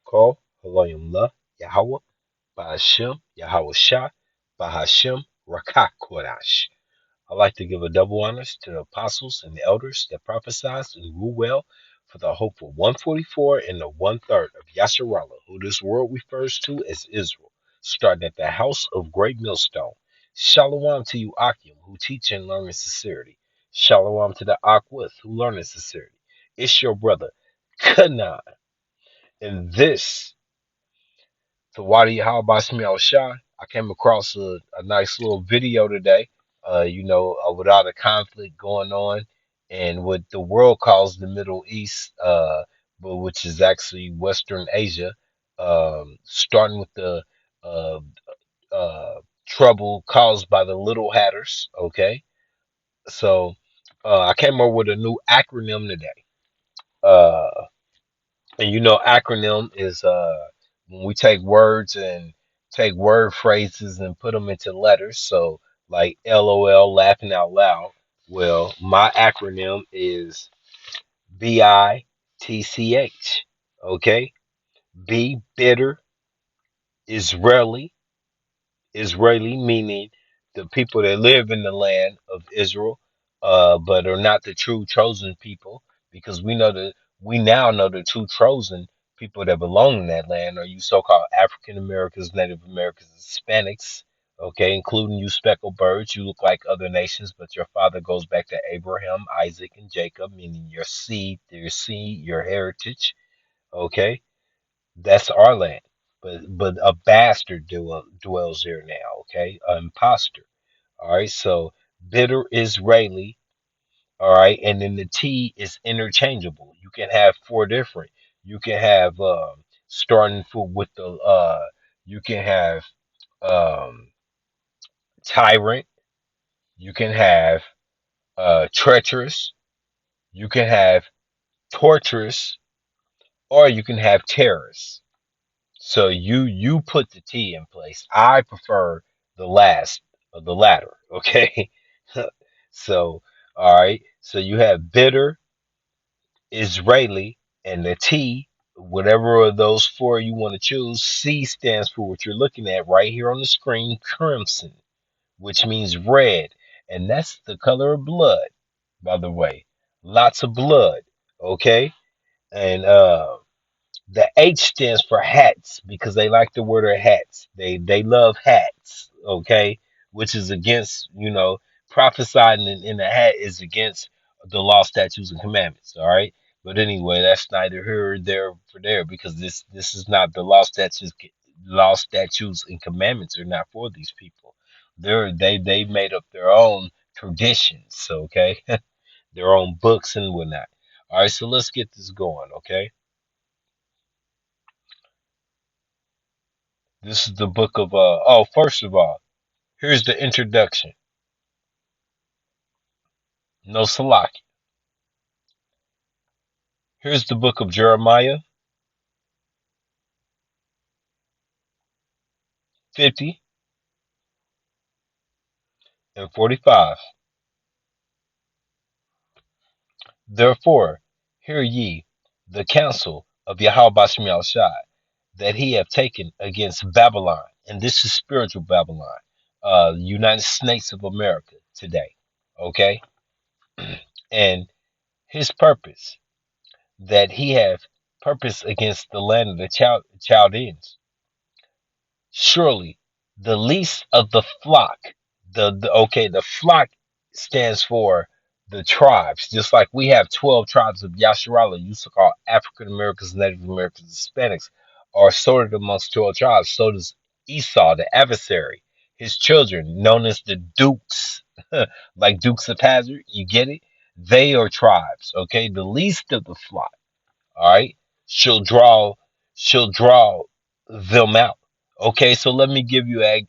Call Halayim La Yahweh Ba'ashem Yahweh Shah Ba'ashem Rakak Kodash. I like to give a double honors to the apostles and the elders that prophesied and rule well for the hopeful 144 and the one third of Yasharallah, who this world refers to as Israel, starting at the house of great millstone. Shalom to you, Akim, who teach and learn in sincerity. Shalom to the Akwith, who learn in sincerity. It's your brother, Kanan, and this to Wadi Halbashmi Al Shah. I came across a nice little video today, with all the conflict going on and what the world calls the Middle East, but which is actually Western Asia, starting with the uh, trouble caused by the Little Hatters. Okay, so I came up with a new acronym today. Uh, And acronym is when we take words and take word phrases and put them into letters. So like LOL, laughing out loud. Well, my acronym is B.I.T.C.H. Okay? B, bitter, Israeli. Israeli meaning the people that live in the land of Israel, but are not the true chosen people, because we now know the true chosen people that belong in that land are you so-called African Americans, Native Americans, Hispanics, okay, including you speckled birds. You look like other nations, but your father goes back to Abraham, Isaac, and Jacob, meaning seed, your heritage, okay? That's our land. But a bastard dwells here now, okay? An imposter. All right, so bitter Israeli, all right, and then the T is interchangeable. You can have four different. You can have starting with the you can have um tyrant, you can have treacherous, you can have torturous, or you can have terrorist. So you put the T in place. I prefer the last of the latter. Okay. So all right. So you have bitter, Israeli, and the T. Whatever of those four you want to choose. C stands for what you're looking at right here on the screen, crimson, which means red, and that's the color of blood. By the way, lots of blood. Okay, and the H stands for hats because they like to wear their hats. They love hats, okay? Which is against, prophesying in a hat is against the law, statutes, and commandments. All right. But anyway, that's neither here or there for there because this is not the law, statutes, and commandments are not for these people. They made up their own traditions, okay? Their own books and whatnot. All right, so let's get this going, okay? This is the book of first of all, here's the introduction. No Salaki. Here's the book of Jeremiah 50 and 45. Therefore, hear ye the counsel of Yahweh Bashmi Shai that he have taken against Babylon, and this is spiritual Babylon, United States of America today. Okay? And his purpose, that he have purpose against the land of the Chaldeans. Surely the least of the flock, the flock stands for the tribes. Just like we have 12 tribes of Yasharala, used to call African Americans, Native Americans, Hispanics, are sorted amongst 12 tribes. So does Esau, the adversary, his children, known as the Dukes, like Dukes of Hazzard. You get it? They are tribes. Okay, the least of the flock. All right, she'll draw, she'll draw them out. Okay, so let me give you a,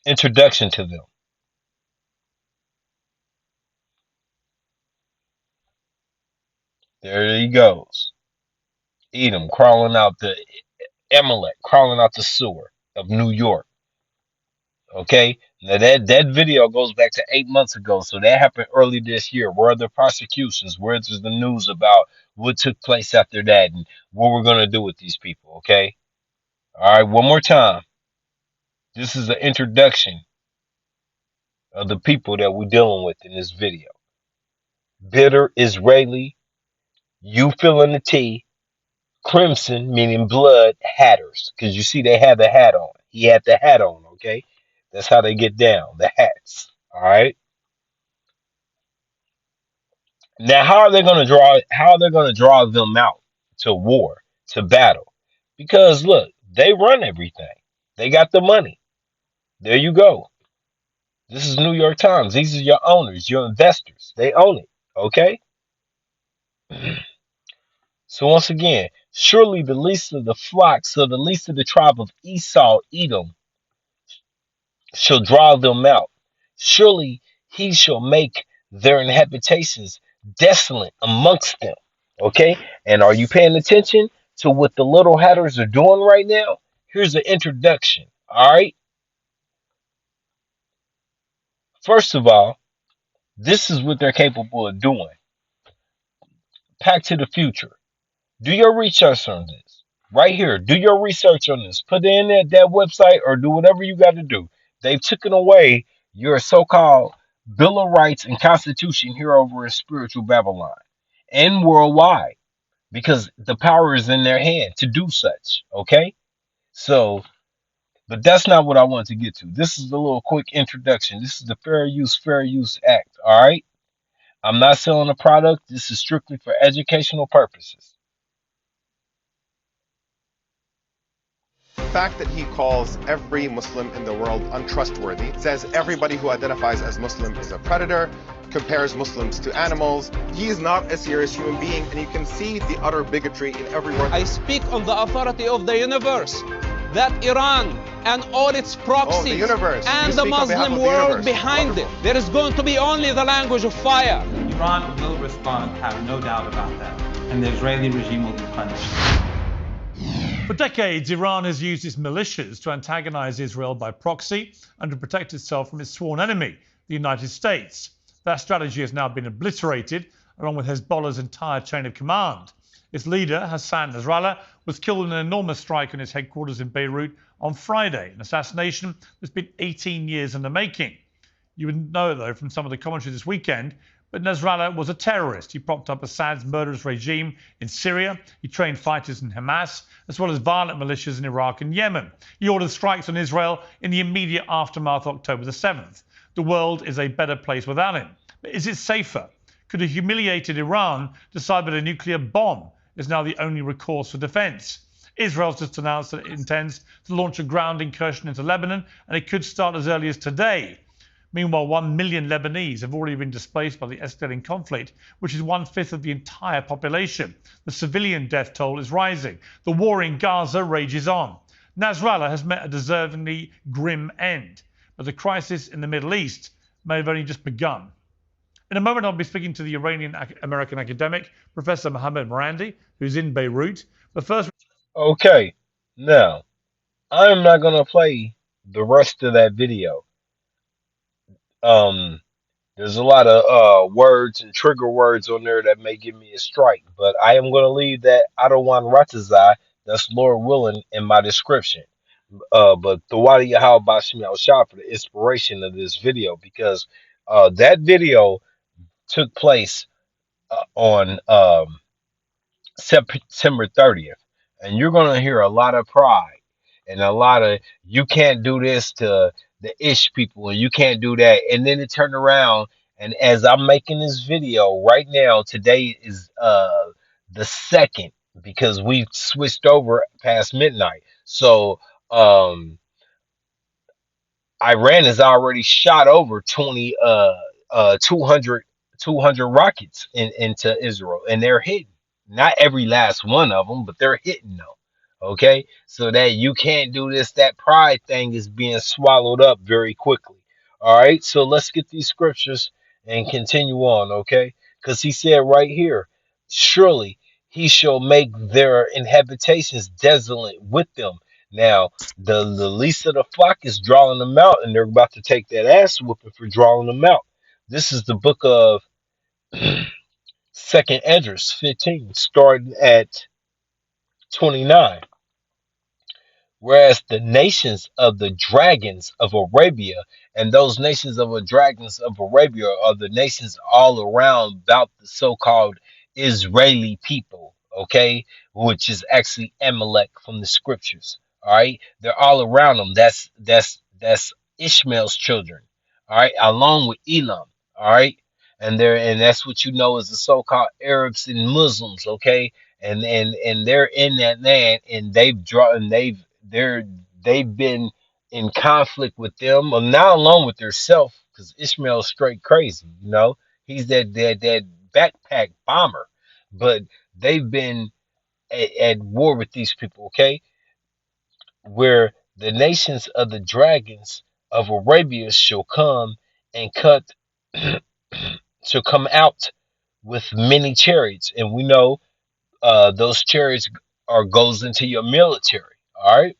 introduction to them. There he goes. Edom crawling out the Amalek crawling out the sewer of New York. Okay, now that video goes back to 8 months ago, so that happened early this year. Where are the prosecutions? Where's the news about what took place after that and what we're gonna do with these people? Okay, all right, one more time. This is an introduction of the people that we're dealing with in this video. Bitter Israeli, you feeling the tea, crimson meaning blood hatters, because you see they had the hat on. He had the hat on. Okay, that's how they get down. The hats. All right. Now, how are they going to draw? How are they going to draw them out to war, to battle? Because look, they run everything. They got the money. There you go. This is New York Times. These are your owners, your investors. They own it. Okay. So once again, surely the least of the flocks, so the least of the tribe of Esau, Edom, shall draw them out. Surely he shall make their habitations desolate amongst them. Okay? And are you paying attention to what the little hatters are doing right now? Here's an introduction. All right. First of all, this is what they're capable of doing. Back to the future. Do your research on this. Right here. Do your research on this. Put it in that website or do whatever you got to do. They've taken away your so-called Bill of Rights and Constitution here over in spiritual Babylon and worldwide because the power is in their hand to do such. Okay? So, but that's not what I want to get to. This is a little quick introduction. This is the Fair Use Act. All right? I'm not selling a product. This is strictly for educational purposes. The fact that he calls every Muslim in the world untrustworthy, says everybody who identifies as Muslim is a predator, compares Muslims to animals. He is not a serious human being, and you can see the utter bigotry in every word. I speak on the authority of the universe that Iran and all its proxies and the Muslim world behind it, there is going to be only the language of fire. Iran will respond, have no doubt about that, and the Israeli regime will be punished. For decades, Iran has used its militias to antagonize Israel by proxy and to protect itself from its sworn enemy, the United States. That strategy has now been obliterated, along with Hezbollah's entire chain of command. Its leader, Hassan Nasrallah, was killed in an enormous strike on his headquarters in Beirut on Friday, an assassination that's been 18 years in the making. You would know, though, from some of the commentary this weekend, but Nasrallah was a terrorist. He propped up Assad's murderous regime in Syria. He trained fighters in Hamas, as well as violent militias in Iraq and Yemen. He ordered strikes on Israel in the immediate aftermath of October the 7th. The world is a better place without him. But is it safer? Could a humiliated Iran decide that a nuclear bomb is now the only recourse for defense? Israel's just announced that it intends to launch a ground incursion into Lebanon, and it could start as early as today. Meanwhile, 1 million Lebanese have already been displaced by the escalating conflict, which is 1/5 of the entire population. The civilian death toll is rising. The war in Gaza rages on. Nasrallah has met a deservingly grim end, but the crisis in the Middle East may have only just begun. In a moment, I'll be speaking to the Iranian-American academic, Professor Mohammad Marandi, who's in Beirut. But first... Okay, now I'm not gonna play the rest of that video. Um, there's a lot of words and trigger words on there that may give me a strike, but I am gonna leave that Adawan Ratazai, that's Lord willing, in my description. But the Wadi Yahal Bashmi Al Shah for the inspiration of this video because that video took place on September 30th. And you're going to hear a lot of pride and a lot of you can't do this to the ish people and you can't do that. And then it turned around. And as I'm making this video right now, today is the second because we switched over past midnight. So Iran has already shot over 200 rockets into Israel, and they're hitting. Not every last one of them, but they're hitting though. Okay, so that you can't do this. That pride thing is being swallowed up very quickly. All right, so let's get these scriptures and continue on. Okay, because he said right here, surely he shall make their habitations desolate with them. Now, the least of the flock is drawing them out, and they're about to take that ass whooping for drawing them out. This is the book of Second Esdras 15, starting at 29. Whereas the nations of the dragons of Arabia, and those nations of the dragons of Arabia are the nations all around about the so-called Israeli people, okay, which is actually Amalek from the scriptures. All right, they're all around them. That's Ishmael's children. All right, along with Elam. All right, and that's what you know as the so-called Arabs and Muslims. Okay, and they're in that land, and they're they've been in conflict with them, or not alone with themselves, because Ishmael's straight crazy, you know. He's that backpack bomber, but they've been at war with these people, okay? Where the nations of the dragons of Arabia shall come and cut shall come out with many chariots, and we know those chariots are goes into your military, all right?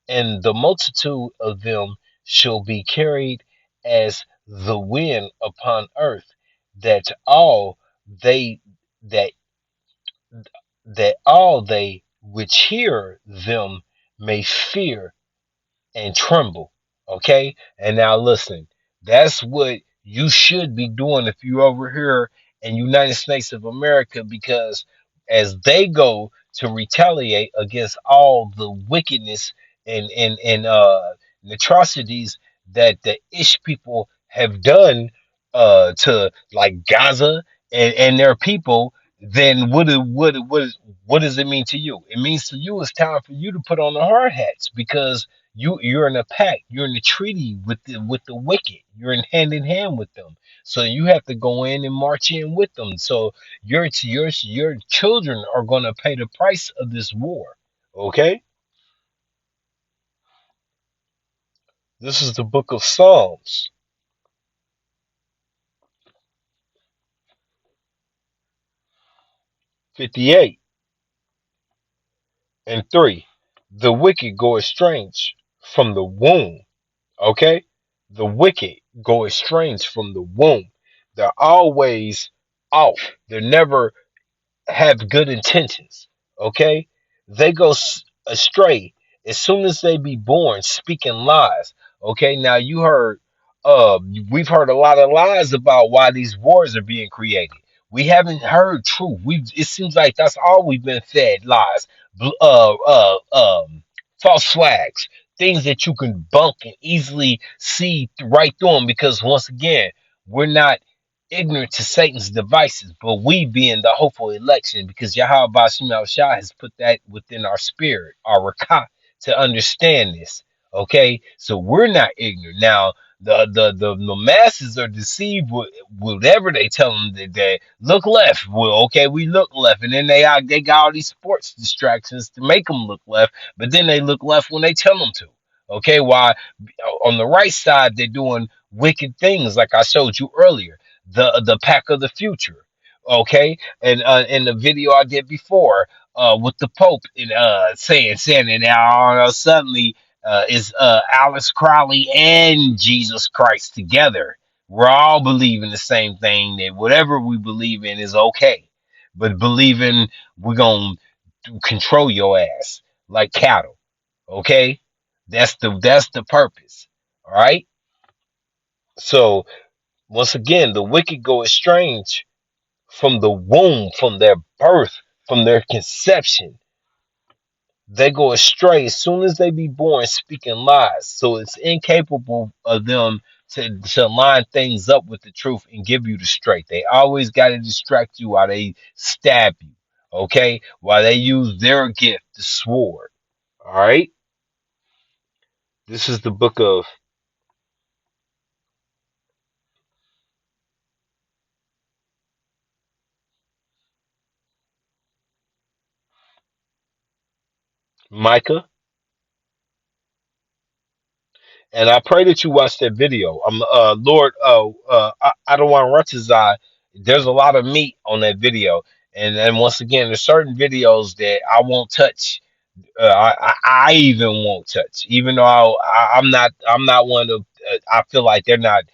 And the multitude of them shall be carried as the wind upon earth, that all they that all they which hear them may fear and tremble. Okay? And now listen, that's what you should be doing if you're over here in United States of America, because as they go to retaliate against all the wickedness and atrocities that the Ish people have done to like Gaza and their people, then what does it mean to you? It means to you it's time for you to put on the hard hats, because you're in a pact, you're in a treaty with the wicked, you're in hand with them, so you have to go in and march in with them. So your children are going to pay the price of this war. Okay, this is the book of Psalms 58 and 3. The wicked go estranged from the womb. Okay, the wicked go estranged from the womb. They're always off. They're never have good intentions. Okay, they go astray as soon as they be born, speaking lies. Okay, now you heard, we've heard a lot of lies about why these wars are being created. We haven't heard truth. It seems like that's all we've been fed: lies, bl- uh, uh, um, false flags, things that you can bunk and easily see right through them. Because once again, we're not ignorant to Satan's devices, but we being the hopeful election, because Yahweh Shah has put that within our spirit, our Rakah, to understand this. Okay, so we're not ignorant. Now, the masses are deceived with whatever they tell them, that look left. Well, okay, we look left, and then they got all these sports distractions to make them look left, but then they look left when they tell them to. Okay, while on the right side they're doing wicked things, like I showed you earlier, the pack of the future. Okay, and in the video I did before, with the Pope, and saying that now suddenly is Alice Crowley and Jesus Christ together. We're all believing the same thing, that whatever we believe in is okay, but believing we're gonna control your ass like cattle. Okay, that's the purpose. All right. So once again, the wicked go estranged from the womb, from their birth, from their conception. They go astray as soon as they be born, speaking lies. So it's incapable of them to line things up with the truth and give you the straight. They always got to distract you while they stab you. Okay? While they use their gift, the sword. All right? This is the book of Micah. And I pray that you watch that video. Lord, I don't want to rush his eye. There's a lot of meat on that video, and once again, there's certain videos that I won't touch. I even won't touch, even though I'm not one of. I feel like they're not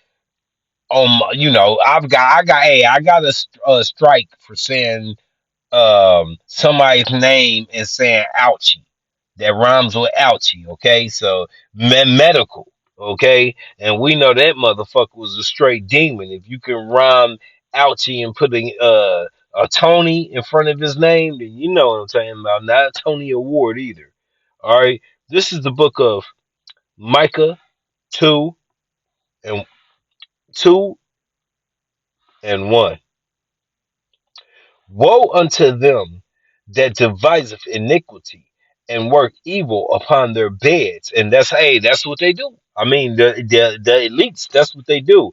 on. I got a strike for saying somebody's name and saying ouchie that rhymes with ouchie. Okay, so medical. Okay, and we know that motherfucker was a straight demon. If you can rhyme ouchie and put a Tony in front of his name, then you know what I'm talking about. Not a Tony Award either. All right, this is the book of Micah 2 and 2 and 1. Woe unto them that deviseth iniquity and work evil upon their beds. And that's what they do. I mean, the elites, that's what they do.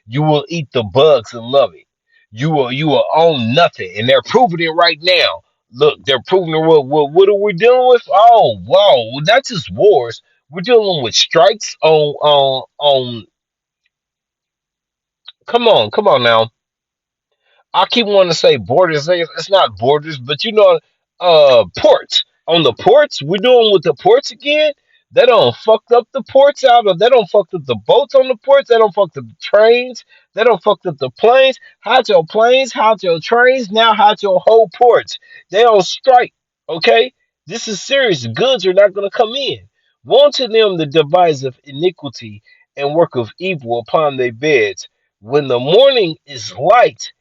You will eat the bugs and love it. You will own nothing. And they're proving it right now. Look, they're proving it. What are we dealing with? Oh, wow. Not just wars. We're dealing with strikes on come on now. I keep wanting to say borders. It's not borders, but ports. On the ports, we're doing with the ports again. They don't fucked up the ports out, or they don't fucked up the boats on the ports. They don't fucked up the trains. They don't fucked up the planes. How'd your planes? How'd your trains? Now how'd your whole ports? They on strike. Okay, this is serious. Goods are not gonna come in. Woe to them the devise of iniquity and work of evil upon their beds. When the morning is light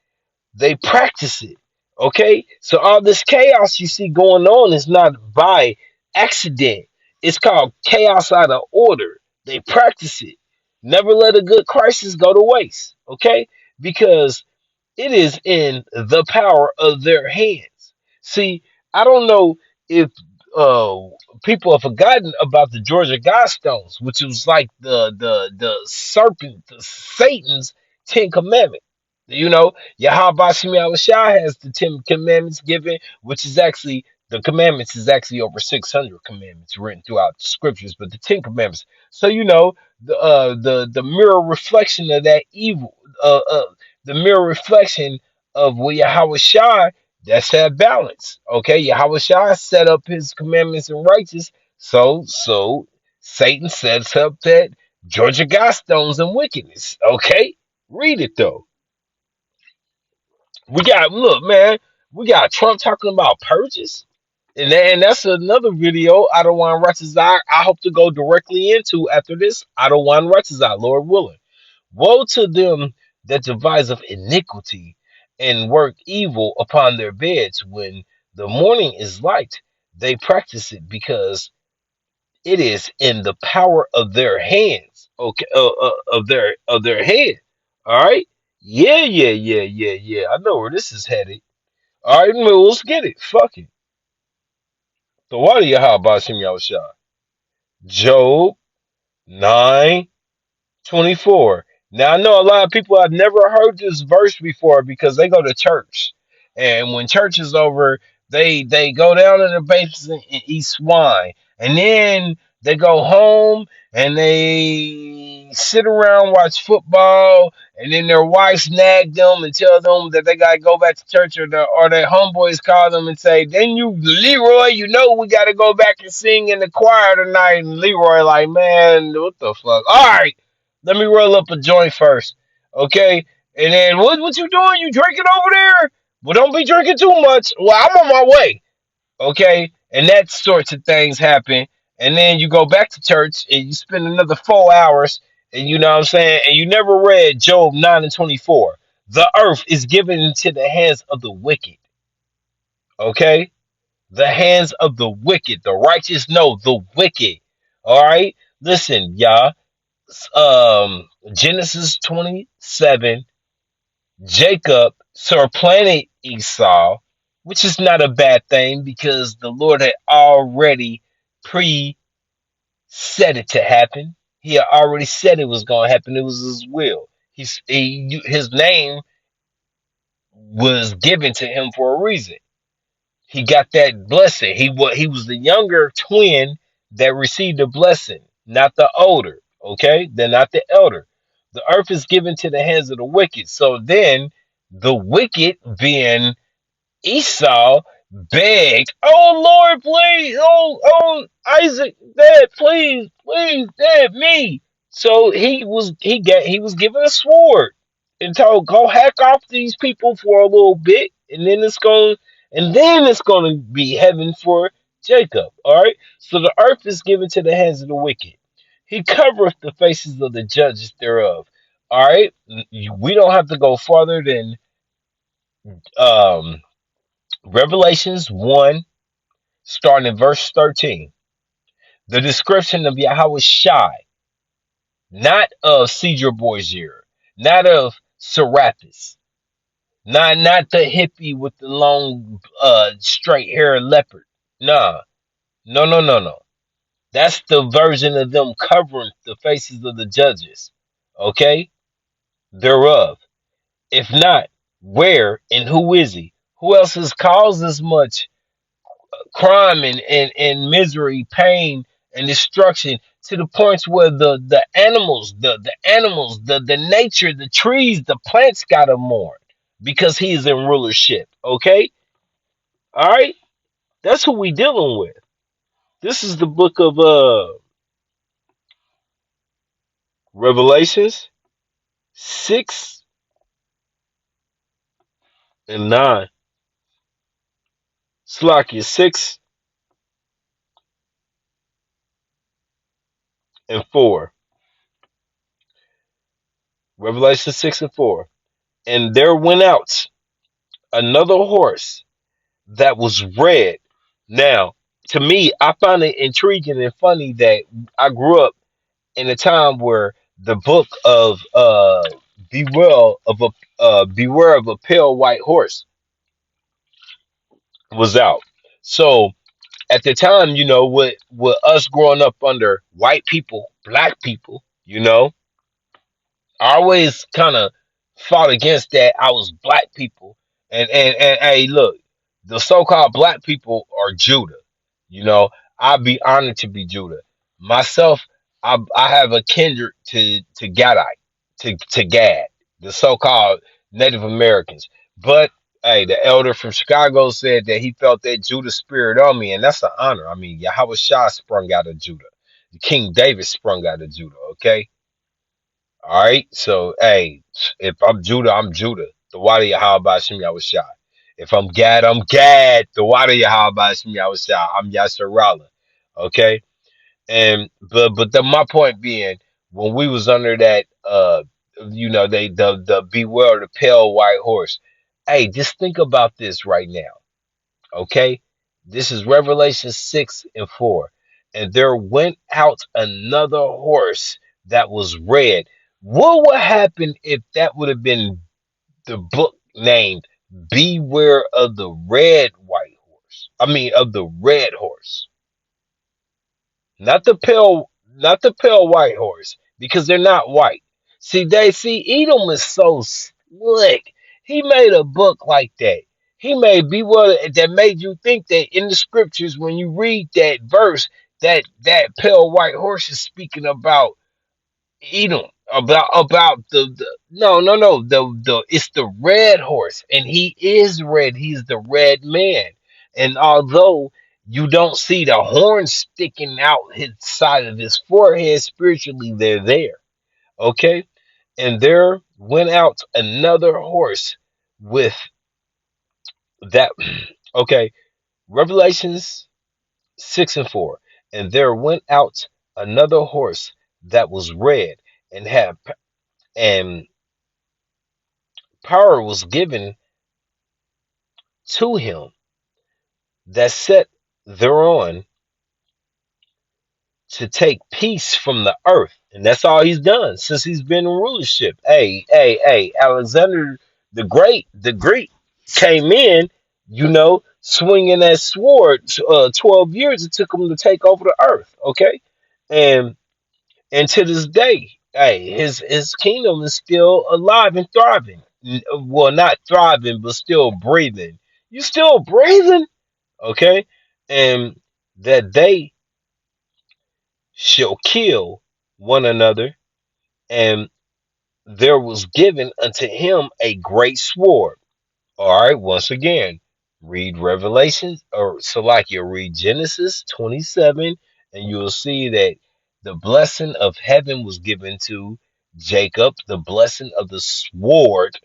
they practice it. Okay? So all this chaos you see going on is not by accident. It's called chaos out of order. They practice it. Never let a good crisis go to waste. Okay? Because it is in the power of their hands. See, I don't know if uh, people have forgotten about the Georgia Guidestones, which was like the serpent, Satan's Ten Commandments. Yahweh Shemi Shah has the Ten Commandments given, which is actually the commandments is actually over 600 commandments written throughout the scriptures, but the Ten Commandments. So the mirror reflection of that evil, the mirror reflection of what Yahweh Shai, that's that balance. Okay, Yahweh Shai set up his commandments and righteous, so Satan sets up that Georgia Godstones and wickedness. Okay, read it though. Look, man, we got Trump talking about purges. And that's another video I don't want I hope to go directly into after this. I don't want Lord willing. Woe to them that devise of iniquity and work evil upon their beds when the morning is light. They practice it because it is in the power of their hands. Okay, of their head. All right. Yeah. I know where this is headed. All right, well, let's get it. Fuck it. So why do you how about Shem Yahushua? Job 9:24. Now I know a lot of people have never heard this verse before because they go to church, and when church is over, they go down in the basement and eat swine, and then they go home and they sit around watch football, and then their wives nag them and tell them that they gotta go back to church, or their homeboys call them and say, "Then you Leroy, we gotta go back and sing in the choir tonight." And Leroy like, "Man, what the fuck? All right." Let me roll up a joint first, okay? And then what you doing? You drinking over there? Well, don't be drinking too much. Well, I'm on my way, okay? And that sorts of things happen. And then you go back to church and you spend another 4 hours, and you know what I'm saying? And you never read Job 9:24. The earth is given into the hands of the wicked, okay? The hands of the wicked. The righteous know the wicked. All right? Listen, y'all. Genesis 27, Jacob supplanted Esau, which is not a bad thing because the Lord had already pre said it to happen. He had already said it was going to happen. It was his will. His name was given to him for a reason. He got that blessing. He was the younger twin that received the blessing, not the older. Okay, they're not the elder. The earth is given to the hands of the wicked. So then, the wicked, being Esau, beg, "Oh Lord, please, oh Isaac, Dad, please, please, Dad, me." So he was given a sword and told, "Go hack off these people for a little bit, and then it's going to be heaven for Jacob." All right. So the earth is given to the hands of the wicked. He covereth the faces of the judges thereof. All right. We don't have to go farther than um Revelations 1, starting in verse 13. The description of Yahweh Shai, not of Cedar Boisier, not of Serapis, not the hippie with the long straight hair leopard. Nah, no. That's the version of them covering the faces of the judges. Okay? Thereof. If not, where and who is he? Who else has caused as much crime and misery, pain and destruction to the points where the animals, the nature, the trees, the plants gotta mourn because he is in rulership. Okay? All right? That's who we dealing with. This is the book of Revelations 6 and 9. Slakia 6 and 4. Revelation 6 and 4. And there went out another horse that was red. Now, to me, I find it intriguing and funny that I grew up in a time where the book of Beware of a Pale White Horse was out. So at the time, with us growing up under white people, black people, I always kind of fought against that. I was black people, and hey, look, the so-called black people are Judah. You know, I'd be honored to be Judah. Myself, I have a kindred to Gadite, to Gad, the so-called Native Americans. But hey, the elder from Chicago said that he felt that Judah spirit on me, and that's an honor. I mean, Yahweh Shah sprung out of Judah. King David sprung out of Judah. Okay. All right. So, hey, if I'm Judah, I'm Judah. The water Yahweh Shem Yahushua. If I'm Gad, I'm Gad. The water Yahweh Shem Yahushua. I'm Yasharala. Okay. And my point being, when we was under that, the beware the pale white horse. Hey, just think about this right now. Okay. This is Revelation 6 and 4. And there went out another horse that was red. What would happen if that would have been the book named Beware of the Red White Horse? I mean, of the red horse. Not the pale white horse, because they're not white. Edom is so slick. He made a book like that. He made Beware that made you think that in the scriptures when you read that verse that pale white horse is speaking about Edom, about the no the it's the red horse, and he is red. He's the red man, and although you don't see the horns sticking out his side of his forehead, spiritually they're there. Okay, and there went out another horse with that. Okay, Revelations 6 and 4, and there went out another horse that was red and had and power was given to him that sat thereon to take peace from the earth. And that's all he's done since he's been in rulership. Hey, Alexander the Great came in, swinging that sword. 12 years it took him to take over the earth. Okay. And to this day, hey, his kingdom is still alive and thriving. Well, not thriving, but still breathing. You still breathing? Okay. And that they shall kill one another, and there was given unto him a great sword. All right, once again, Read Revelations, or Salakia, read Genesis 27, and you will see that the blessing of heaven was given to Jacob, the blessing of the sword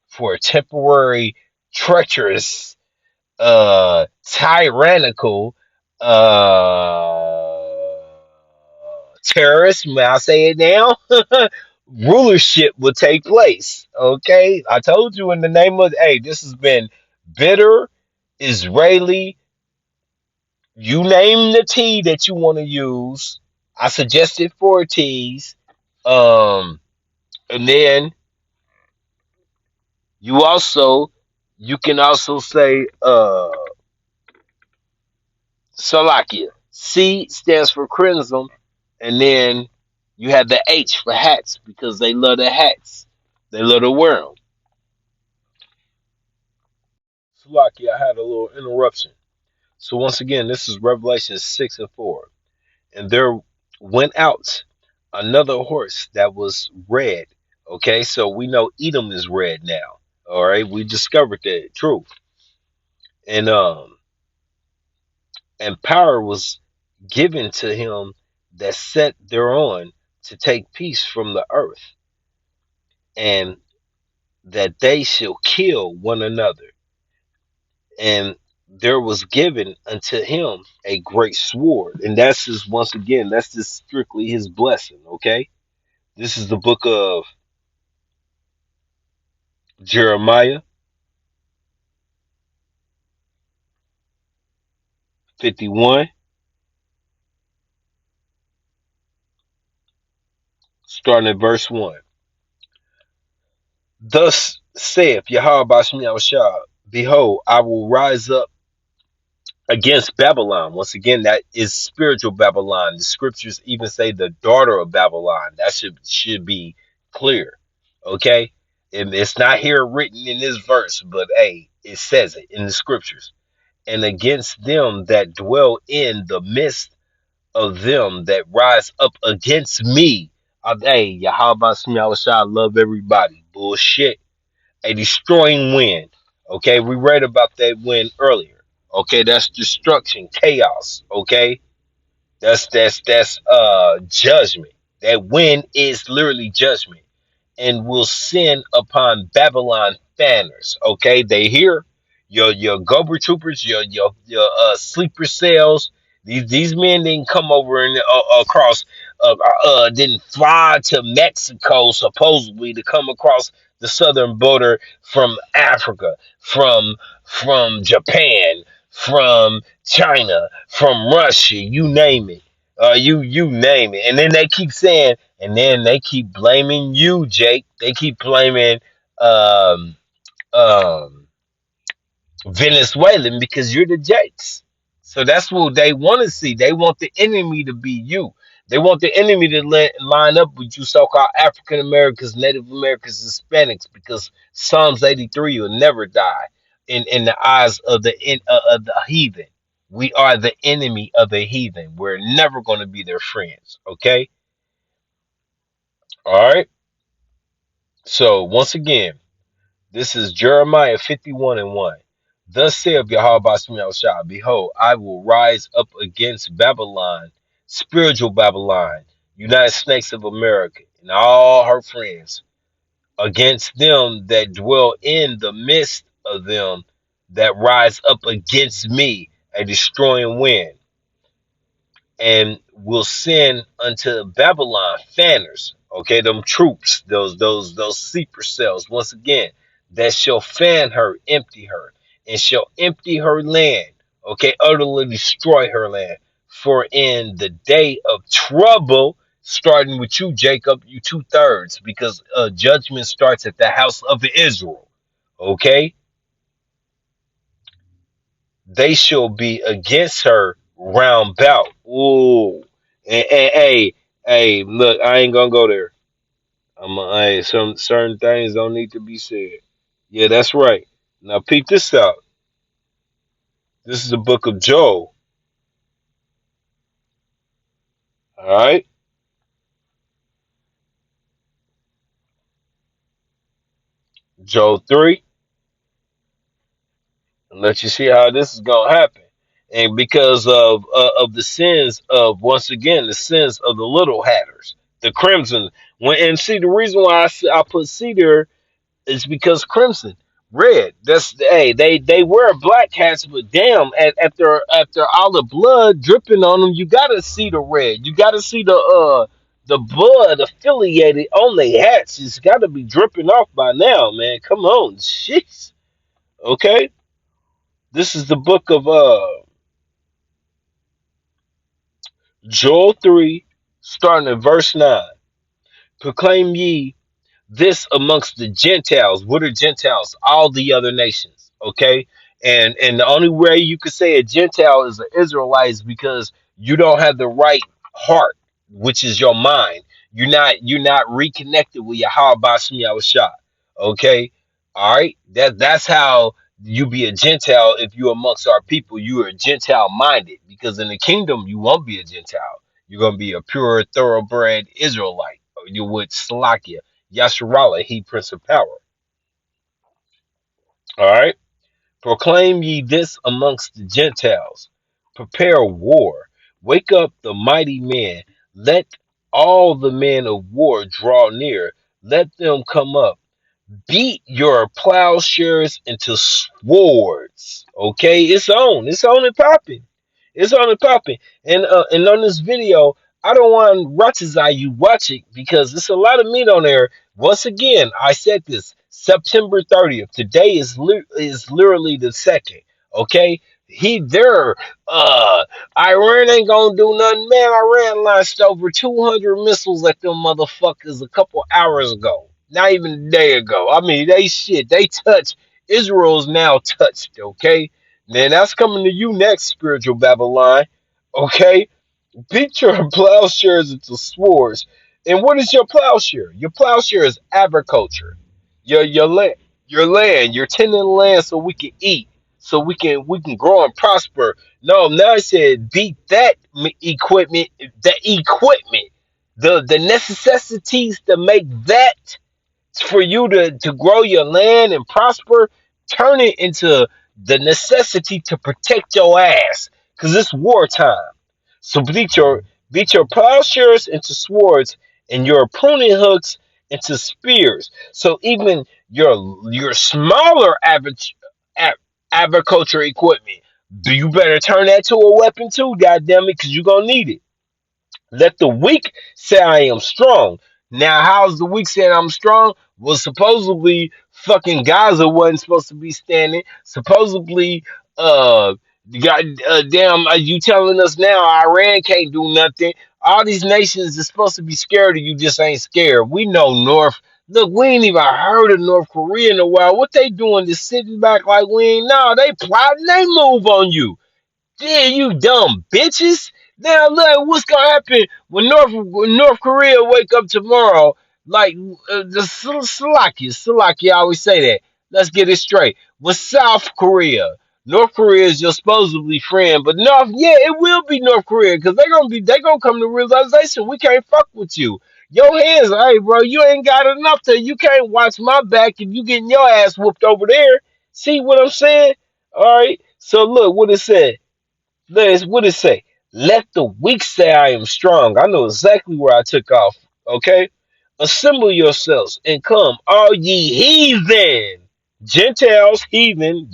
for a temporary, treacherous, tyrannical, uh, terrorist, may I say it now? Rulership will take place. Okay, I told you in the name of, hey, this has been bitter Israeli. You name the tea that you want to use. I suggested four teas. Um, and then you also, you can also say Salakia. C stands for crimson, and then you have the H for hats because they love the hats. They love to wear them. Salakia, I had a little interruption. So once again, this is Revelation 6 and 4. And there went out another horse that was red. Okay, so we know Edom is red now. All right, we discovered that truth. And power was given to him that sat thereon to take peace from the earth, and that they shall kill one another. And there was given unto him a great sword. And that's just, once again, that's just strictly his blessing. Okay, this is the book of Jeremiah 51, starting at verse 1. Thus saith Yahweh Bashmi Shah, behold, I will rise up against Babylon. Once again, that is spiritual Babylon. The scriptures even say the daughter of Babylon. That should be clear. Okay? And it's not here written in this verse, but hey, it says it in the scriptures. And against them that dwell in the midst of them that rise up against me. Hey, Yahweh Shah, love everybody. Bullshit. A destroying wind. Okay, we read about that wind earlier. Okay, that's destruction, chaos. Okay, that's judgment. That wind is literally judgment, and will send upon Babylon fanners. Okay, they hear your Gober troopers, your sleeper cells. These men didn't come over and across, didn't fly to Mexico supposedly to come across the southern border from Africa, from Japan, from China, from Russia, you name it. You name it. And then they keep saying, and then they keep blaming you, Jake. They keep blaming um um Venezuelan because you're the Jakes. So that's what they want to see. They want the enemy to be you. They want the enemy to line up with you, so-called African Americans, Native Americans, Hispanics, because Psalms 83 will never die in the eyes of of the heathen. We are the enemy of the heathen. We're never going to be their friends. Okay, all right. So once again, this is Jeremiah 51 and 1. Thus saith Yahweh Bashem Shah, behold, I will rise up against Babylon, spiritual Babylon, United States of America, and all her friends, against them that dwell in the midst of them that rise up against me, a destroying wind, and will send unto Babylon fanners, okay, them troops, those sleeper cells, once again, that shall fan her, empty her, and shall empty her land, okay, utterly destroy her land. For in the day of trouble, starting with you, Jacob, you two-thirds, because judgment starts at the house of Israel, okay, they shall be against her round about. Ooh. Hey, look, I ain't gonna go there. Hey, some certain things don't need to be said. Yeah, that's right. Now peep this out. This is the book of Joel. All right, Joel 3, And let you see how this is gonna happen. And because of the sins of, once again, the sins of the little hatters, the crimson. And see, the reason why I put C there is because crimson, red. That's, hey, they wear black hats, but damn, after all the blood dripping on them, you gotta see the red. You gotta see the blood affiliated on their hats. It's gotta be dripping off by now, man. Come on, jeez. Okay, this is the book of Joel 3, starting at verse 9. Proclaim ye this amongst the Gentiles. What are Gentiles? All the other nations. Okay. And the only way you could say a Gentile is an Israelite is because you don't have the right heart, which is your mind. You're not reconnected with Yahweh Bashem Yahushua. Okay. All right. That's how you be a Gentile. If you're amongst our people, you are Gentile minded, because in the kingdom you won't be a Gentile. You're gonna be a pure thoroughbred Israelite. Or you would Salakia. Yasharala, he Prince of Power. All right. Proclaim ye this amongst the Gentiles. Prepare war. Wake up the mighty men. Let all the men of war draw near. Let them come up. Beat your plowshares into swords. Okay, it's on. It's on and popping. It's on and popping. And on this video, I don't want Ratch's eye you watch it because there's a lot of meat on there. Once again, I said this September 30th. Today is literally the second. Okay, there. Iran ain't gonna do nothing, man. Iran launched over 200 missiles at them motherfuckers a couple hours ago. Not even a day ago. I mean, they touched. Israel's now touched, okay? Man, that's coming to you next, spiritual Babylon. Okay? Beat your plowshares into swords. And what is your plowshare? Your plowshare is agriculture. Your land, you're tending land so we can eat, so we can grow and prosper. No, now I said beat that equipment, the necessities to make that for you to grow your land and prosper. Turn it into the necessity to protect your ass, because it's wartime. So beat your plowshares into swords and your pruning hooks into spears. So even your smaller agriculture equipment, do you better turn that to a weapon too, goddamn it, because you're gonna need it. Let the weak say I am strong. Now, how's the weak saying I'm strong? Well, supposedly fucking Gaza wasn't supposed to be standing. Supposedly, God, damn, are you telling us now Iran can't do nothing? All these nations are supposed to be scared of you, just ain't scared. We know North. Look, we ain't even heard of North Korea in a while. What they doing? Just sitting back like we ain't know. They plotting they move on you. Yeah, you dumb bitches. Now look, what's gonna happen when North Korea wake up tomorrow? Like the Slovakia always say that. Let's get it straight. With South Korea, North Korea is your supposedly friend, but yeah, it will be North Korea because they gonna come to realization we can't fuck with you. Your hands, hey bro, you ain't got enough to you can't watch my back and you getting your ass whooped over there. See what I'm saying? All right. So look what it said. What it say? Let the weak say I am strong. I know exactly where I took off. Okay? Assemble yourselves and come, all ye heathen. Gentiles, heathen.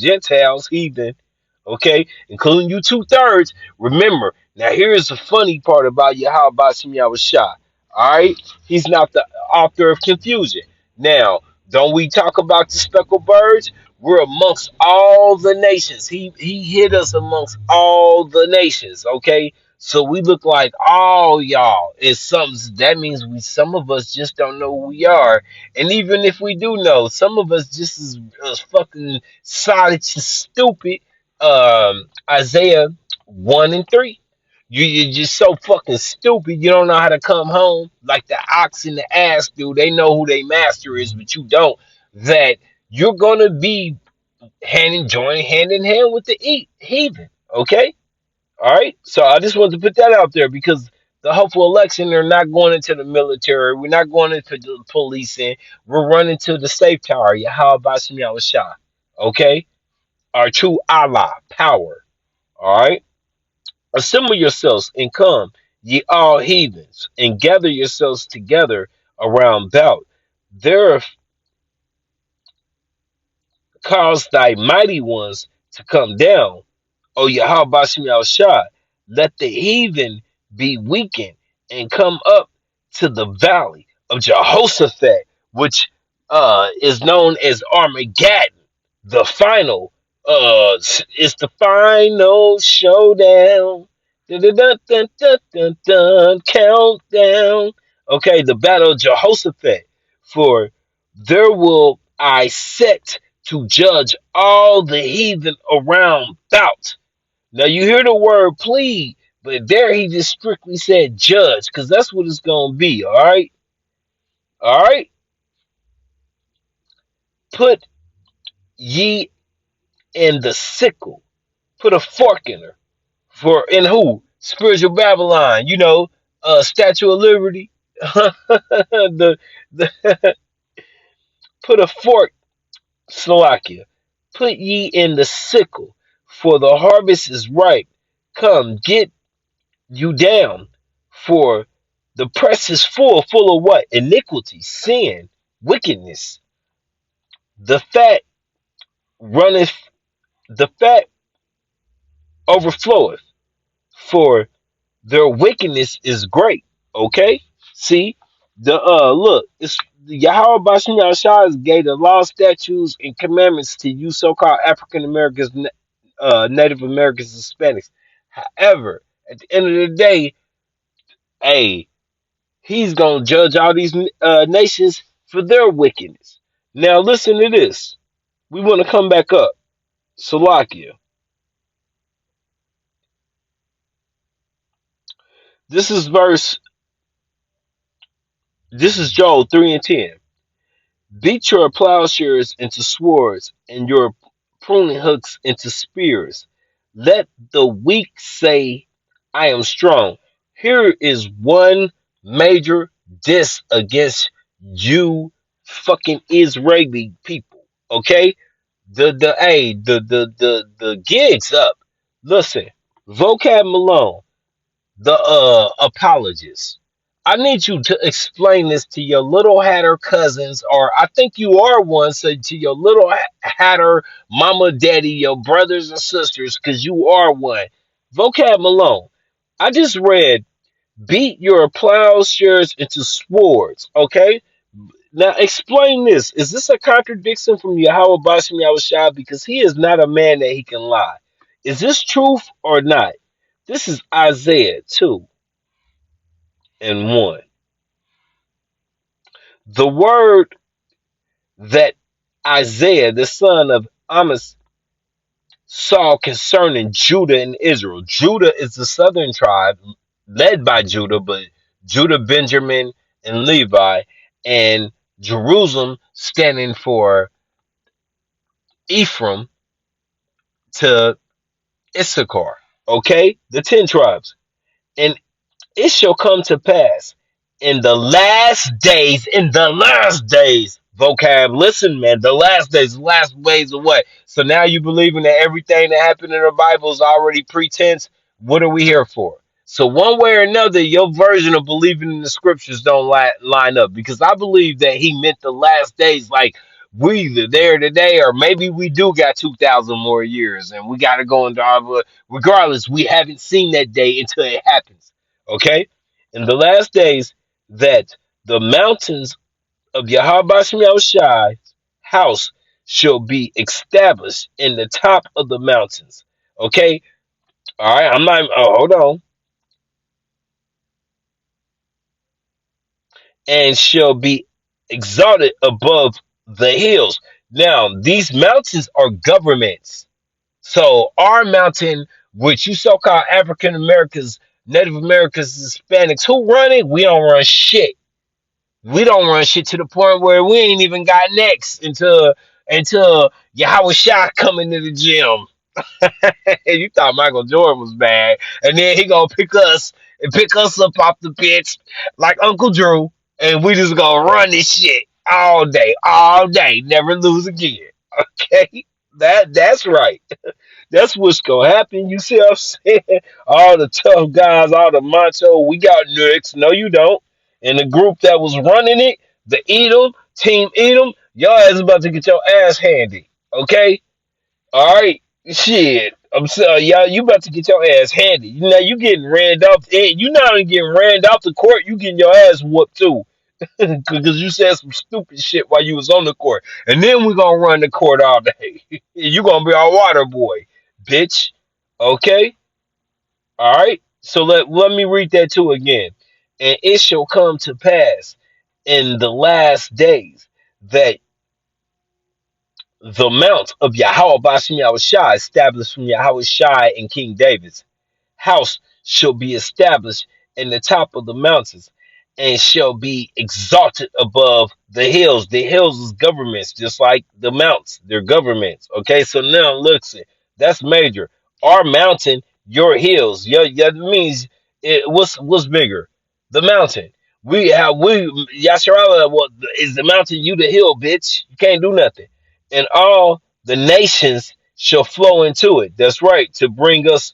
Okay? Including you 2/3. Remember, now here's the funny part about Yahweh Bashim Yahushua. Alright? He's not the author of confusion. Now, don't we talk about the speckled birds? We're amongst all the nations. He hid us amongst all the nations. Okay, so we look like all y'all. It's some that means some of us just don't know who we are, and even if we do know, some of us just as fucking solid stupid. Isaiah 1 and 3. You're just so fucking stupid. You don't know how to come home like the ox and the ass do. They know who their master is, but you don't. That you're gonna be joining hand in hand with the heathen. Okay, all right. So I just wanted to put that out there because the hopeful election, they're not going into the military. We're not going into the policing. We're running to the safe tower. Yahweh Bashim Yahushua. Okay. our true Allah power. All right. Assemble yourselves and come, ye all heathens, and gather yourselves together around about. There cause thy mighty ones to come down, O Yahweh Bashim Shah. Let the heathen be weakened and come up to the valley of Jehoshaphat, which is known as Armageddon. The final it's the final showdown. Dun, dun, dun, dun, dun, dun, dun, countdown. Okay, the battle of Jehoshaphat. For there will I set to judge all the heathen around about. Now you hear the word plead, but there he just strictly said judge, because that's what it's gonna be, all right. Put ye in the sickle, put a fork in her. For in who? Spiritual Babylon, Statue of Liberty. The put a fork, Slovakia. Put ye in the sickle, for the harvest is ripe. Come, get you down, for the press is full of what? Iniquity, sin, wickedness. The fat runneth, the fat overfloweth, for their wickedness is great. Okay? See? Look, it's Yahweh Bashim Yahshua gave the law, statutes, and commandments to you so-called African Americans, Native Americans, Hispanics. However, at the end of the day, hey, he's gonna judge all these nations for their wickedness. Now listen to this. We want to come back up. Salakia. This is verse. This is Joel 3:10. Beat your plowshares into swords and your pruning hooks into spears. Let the weak say, I am strong. Here is one major diss against you fucking Israeli people. Okay? The gig's up. Listen, Vocab Malone, the apologist. I need you to explain this to your little hatter cousins, or I think you are one, so to your little hatter mama, daddy, your brothers and sisters, because you are one. Vocab Malone. I just read beat your plowshares into swords. Okay? Now explain this. Is this a contradiction from Yahweh Bashim Yahushua? Because he is not a man that he can lie. Is this truth or not? This is Isaiah 2:1. The word that Isaiah, the son of Amos, saw concerning Judah and Israel. Judah is the southern tribe led by Judah, but Judah, Benjamin, and Levi, and Jerusalem standing for Ephraim to Issachar. Okay? The 10 tribes. And it shall come to pass in the last days, vocab, listen, man, the last ways of what? So now you believing that everything that happened in the Bible is already pretense? What are we here for? So one way or another, your version of believing in the scriptures don't line up, because I believe that he meant the last days, like we either there today, or maybe we do got 2,000 more years and we got to go into our, regardless, we haven't seen that day until it happens. Okay? In the last days, that the mountains of Yahweh Shai's house shall be established in the top of the mountains. Okay? All right, I'm not, hold on. And shall be exalted above the hills. Now, these mountains are governments. So, our mountain, which you so called African Americans, Native Americans, Hispanics, who run it? We don't run shit. We don't run shit to the point where we ain't even got next until Yahweh Shah come into the gym. You thought Michael Jordan was bad, and then he gonna pick us up off the pitch like Uncle Drew, and we just gonna run this shit all day, never lose again. Okay, That's right. That's what's gonna happen. You see what I'm saying? All the tough guys, all the macho, we got next. No, you don't. And the group that was running it, the Edom, Team Edom, y'all is about to get your ass handy. Okay? Alright? Shit. I'm sorry, y'all, you about to get your ass handy. Now you getting ran off, and you not even getting ran off the court, you getting your ass whooped too. Because you said some stupid shit while you was on the court. And then we gonna run the court all day. You gonna be our water boy, bitch. Okay? Alright? So let me read that too again. And it shall come to pass in the last days that the mount of Yahweh Bashim Yahushai established from Yahweh Shai and King David's house shall be established in the top of the mountains and shall be exalted above the hills. The hills is governments, just like the mounts, they're governments. Okay, so now look, that's major. Our mountain, your hills. Yeah, that means what's bigger? The mountain. Yasharala, what is the mountain? You the hill, bitch. You can't do nothing. And all the nations shall flow into it. That's right, to bring us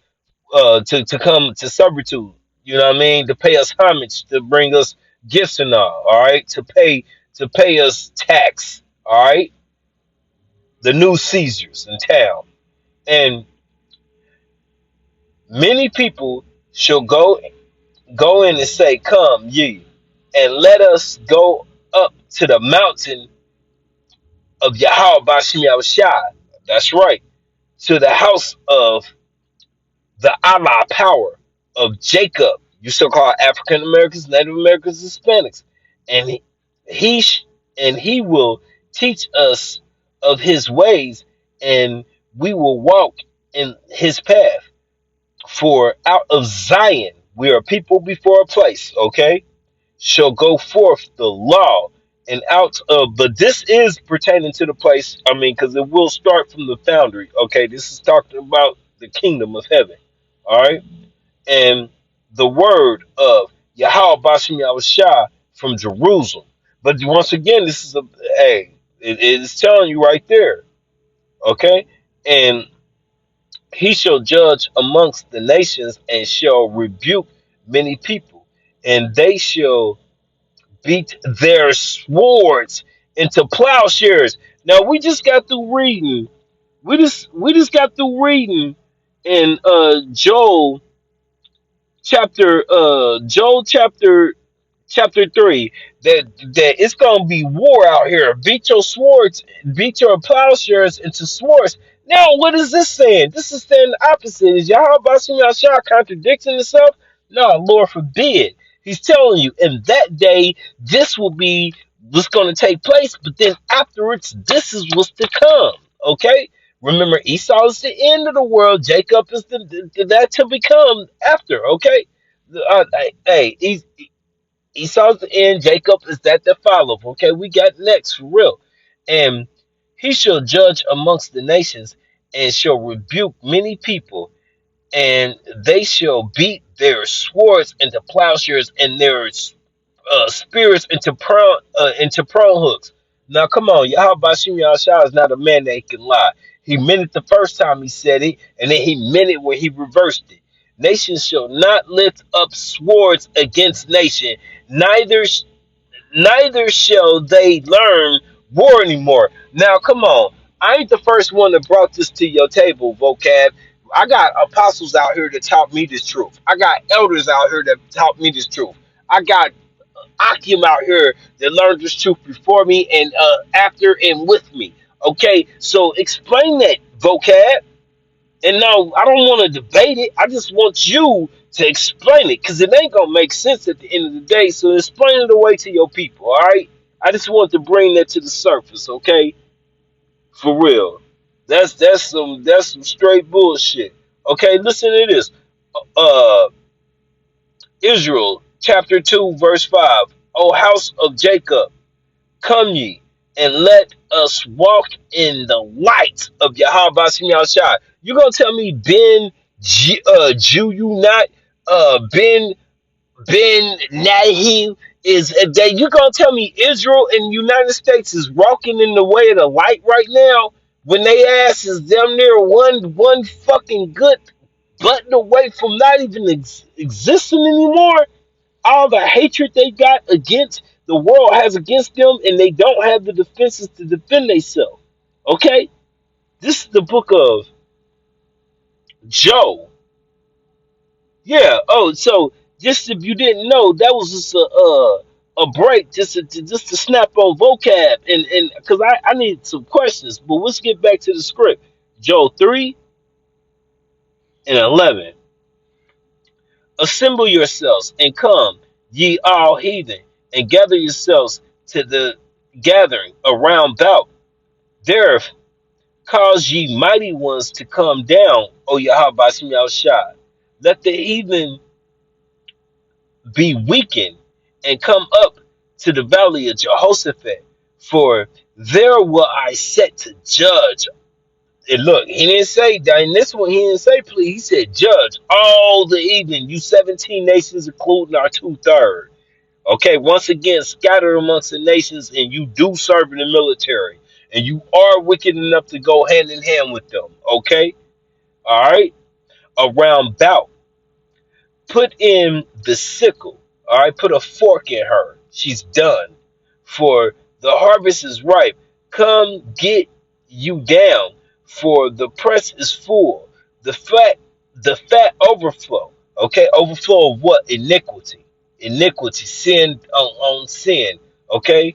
to come to servitude. You know what I mean? To pay us homage, to bring us gifts and all right, to pay us tax, all right, the new Caesars in town. And many people shall go in and say, come ye, and let us go up to the mountain of Yahweh Bashim Yahushai. That's right, to the house of the Allah power of Jacob. You still call African Americans, Native Americans, Hispanics, and he and he will teach us of his ways, and we will walk in his path. For out of Zion we are people before a place. Okay, shall go forth the law, and out of, but this is pertaining to the place. I mean, because it will start from the foundry. Okay, this is talking about the kingdom of heaven. All right, and the word of Yahweh Bashim Yahushua from Jerusalem. But once again, this is it is telling you right there, okay? And he shall judge amongst the nations and shall rebuke many people, and they shall beat their swords into plowshares. Now we just got through reading. We just got through reading in Joel chapter 3 that it's gonna be war out here. Beat your swords, beat your plowshares into swords. Now what is this saying? This is saying the opposite. Is Yahweh Bashim Yahshua contradicting himself? No, Lord forbid. He's telling you in that day this will be what's gonna take place, but then afterwards this is what's to come. Okay? Remember, Esau is the end of the world. Jacob is that to become after. Okay, hey, Esau's the end. Jacob is that to follow. Okay, we got next for real. And he shall judge amongst the nations and shall rebuke many people, and they shall beat their swords into plowshares and their spirits into prone hooks. Now, come on, Yahweh Bashim Yahshua is not a man that he can lie. He meant it the first time he said it, and then he meant it when he reversed it. Nations shall not lift up swords against nation, neither neither shall they learn war anymore. Now, come on, I ain't the first one that brought this to your table, vocab. I got apostles out here that taught me this truth. I got elders out here that taught me this truth. I got Akim out here that learned this truth before me and after and with me. Okay, so explain that, vocab. And no, I don't want to debate it. I just want you to explain it because it ain't gonna make sense at the end of the day. So explain it away to your people. All right. I just want to bring that to the surface. Okay, for real. That's some straight bullshit. Okay, listen to this. Uh, Israel chapter 2 verse 5. O house of Jacob, come ye, and let us walk in the light of Yahweh Bashim Yahushua. You gonna tell me Jew you not Ben Nahi is that you gonna tell me Israel and the United States is walking in the way of the light right now? when they ass is damn near one fucking good button away from not even existing anymore. All the hatred they got against the world has against them, and they don't have the defenses to defend themselves. Okay, this is the book of Job. Yeah. Oh, so just if you didn't know, that was just a break, just to snap on vocab, and because I need some questions, but let's get back to the script. Job 3:11. Assemble yourselves and come, ye all heathen, and gather yourselves to the gathering around about. There cause ye mighty ones to come down, O Yahweh Shai. Let the heathen be weakened and come up to the valley of Jehoshaphat, for there will I set to judge. And look, he didn't say, in this one, he didn't say please, he said judge all the heathen, you 17 nations, including our 2/3. Okay, once again, scattered amongst the nations, and you do serve in the military, and you are wicked enough to go hand in hand with them. Okay, all right, around bout. Put in the sickle. All right, put a fork in her. She's done. For the harvest is ripe. Come get you down, for the press is full. The fat overflow. Okay, overflow of what? Iniquity. Iniquity, sin on sin. Okay,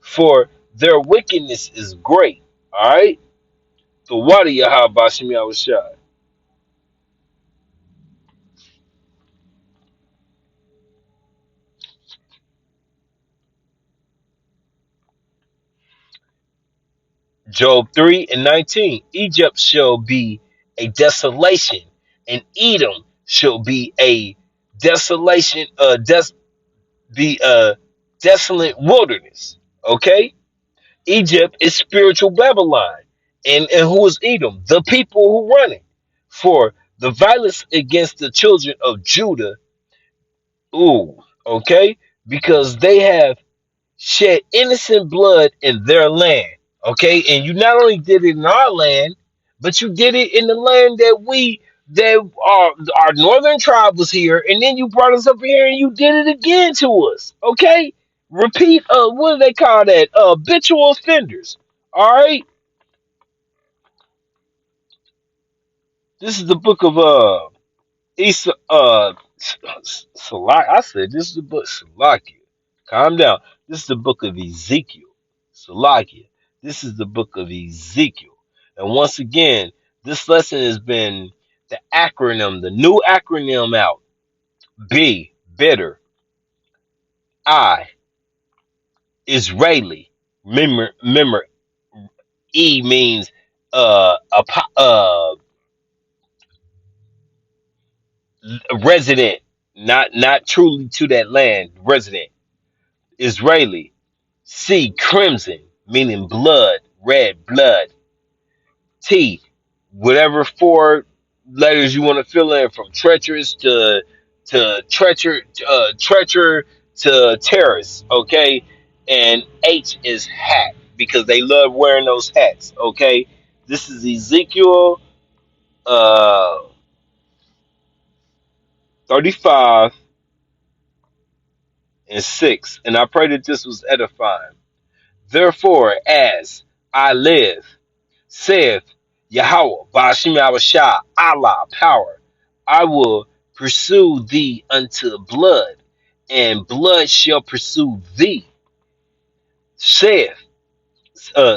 for their wickedness is great. All right, the water Yahweh Bashim Yahushua. Job 3:19. Egypt shall be a desolation, and Edom shall be a desolation, be a desolate wilderness. Okay? Egypt is spiritual Babylon. And who is Edom? The people who run it. For the violence against the children of Judah, ooh, okay? Because they have shed innocent blood in their land. Okay, and you not only did it in our land, but you did it in the land that our northern tribe was here, and then you brought us up here and you did it again to us. Okay, repeat. What do they call that? Habitual offenders. All right, this is the book of Isa. Salak. I said this is the book Salakia. Calm down. This is the book of Ezekiel. Salakia. This is the book of Ezekiel. And once again, this lesson has been the acronym, the new acronym out. B, bitter. I, Israeli. Remember, E means resident, not truly to that land, resident. Israeli. C, crimson, meaning blood, red blood. T, whatever four letters you want to fill in, from treacherous to treacher to terrorist. Okay, and H is hat, because they love wearing those hats. Okay, this is Ezekiel 35:6, and I pray that this was edifying. Therefore, as I live, saith Yahweh, Bashim Yahushua, Allah, power, I will pursue thee unto blood, and blood shall pursue thee. Saith,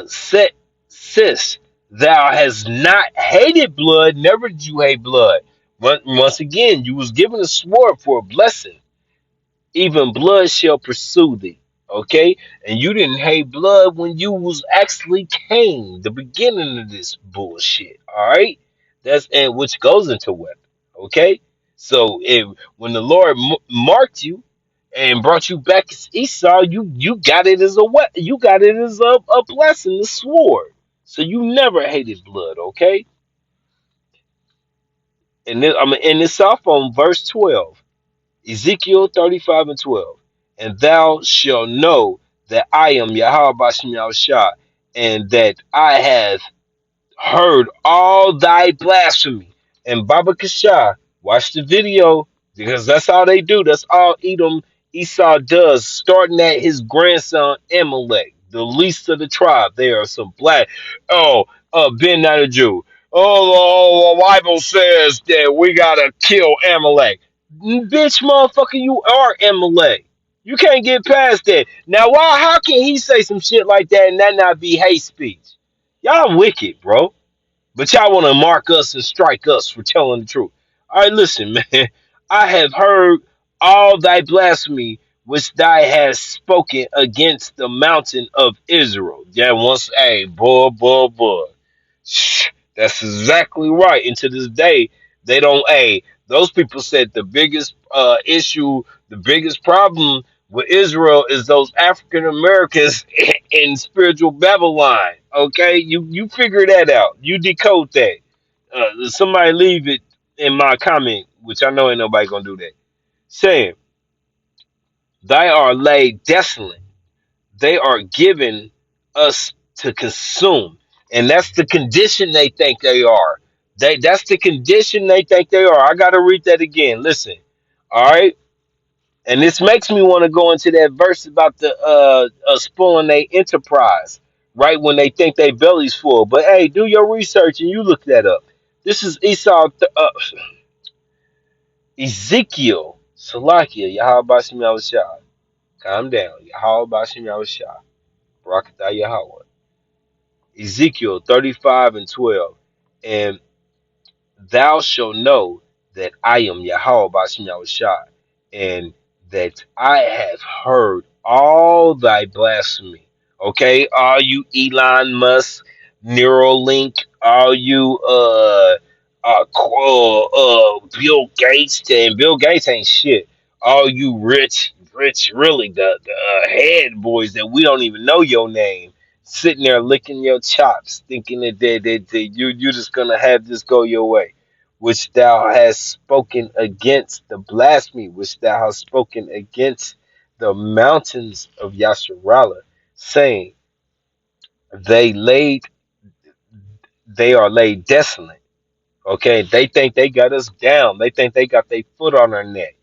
set, sis, thou hast not hated blood, never did you hate blood. Once again, you was given a sword for a blessing. Even blood shall pursue thee. Okay, and you didn't hate blood when you was actually Cain, the beginning of this bullshit. All right, that's, and which goes into weapon. Okay, so when the Lord marked you and brought you back as Esau, you got it as a weapon. You got it as a blessing, the sword. So you never hated blood. Okay, and then I'm gonna end this off on verse 12. Ezekiel 35:12. And thou shalt know that I am Yahweh Bashim Yahushua, and that I have heard all thy blasphemy. And Baba Kashah, watch the video because that's all they do. That's all Esau does, starting at his grandson Amalek, the least of the tribe. They are some black. Oh, Ben not a Jew. Oh, the Bible says that we gotta kill Amalek. Bitch, motherfucker, you are Amalek. You can't get past that. Now, why? How can he say some shit like that and that not be hate speech? Y'all wicked, bro. But y'all want to mark us and strike us for telling the truth. All right, listen, man. I have heard all thy blasphemy which thou hast spoken against the mountain of Israel. Yeah, once, hey, boy. Shh, that's exactly right. And to this day, they don't, hey, those people said the biggest issue, the biggest problem with Israel is those African Americans in spiritual Babylon. Okay, you figure that out. You decode that. Somebody leave it in my comment, which I know ain't nobody gonna do that. Saying, they are laid desolate. They are given us to consume, and that's the condition they think they are. That's the condition they think they are. I gotta read that again. Listen, all right. And this makes me want to go into that verse about the spoiling their enterprise, right when they think they belly's full. But hey, do your research and you look that up. This is Ezekiel Salakia Yahweh Bashim Yahushua. Calm down, Yahweh Bashim Yahushua. Barakatah Yahweh. Ezekiel 35 and 12. And thou shalt know that I am Yahweh Bashim Yahushua, and that I have heard all thy blasphemy. Okay, all you Elon Musk, Neuralink, all you Bill Gates, and Bill Gates ain't shit. All you rich, really the head boys that we don't even know your name, sitting there licking your chops, thinking that you're just gonna have this go your way, which thou hast spoken against the blasphemy, which thou hast spoken against the mountains of Yasharala, saying, they laid, they are laid desolate. Okay, they think they got us down. They think they got their foot on our neck.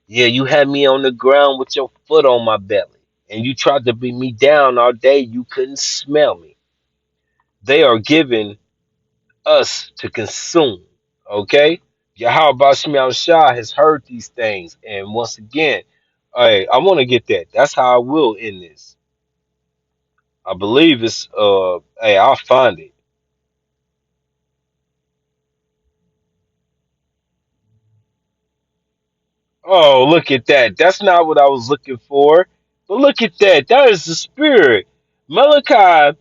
Yeah, you had me on the ground with your foot on my belly, and you tried to beat me down all day. You couldn't smell me. They are given us to consume. Okay? Yahweh Bashim Shah has heard these things. And once again, hey, I want to get that. That's how I will end this. I believe it's hey, I'll find it. Oh, look at that. That's not what I was looking for. But look at that. That is the spirit. Malachi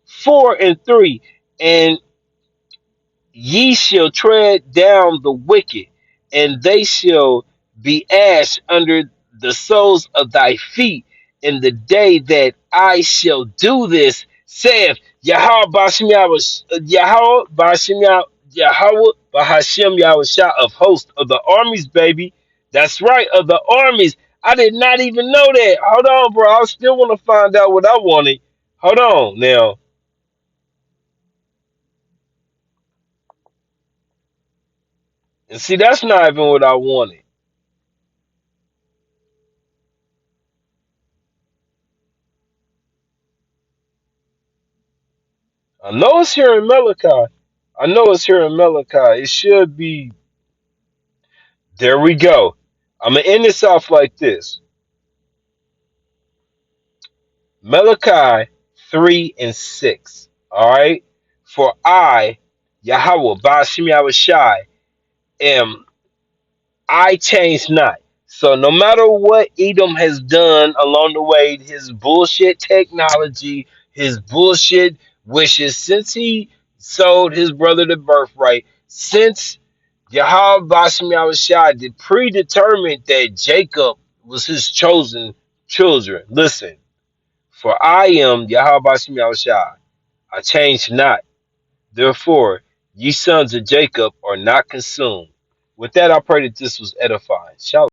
4 and 3. And ye shall tread down the wicked, and they shall be ash under the soles of thy feet in the day that I shall do this, saith Yahweh Bashim Yahweh Bashim Yahweh Bahashim Yahushua of hosts of the armies, baby. That's right, of the armies. I did not even know that. Hold on, bro. I still want to find out what I wanted. Hold on now. And see, that's not even what I wanted. I know it's here in Malachi. I know it's here in Malachi. It should be. There we go. I'm going to end this off like this. Malachi 3 and 6. All right. For I, Yahweh, Bashim Yahushai, am I change not. So no matter what Edom has done along the way, his bullshit technology, his bullshit wishes, since he sold his brother the birthright, since Yahweh Bashim Yahushua did predetermined that Jacob was his chosen children. Listen, for I am Yahweh Bashim Yahushua. I change not. Therefore, ye sons of Jacob are not consumed. With that, I pray that this was edifying. Shalom.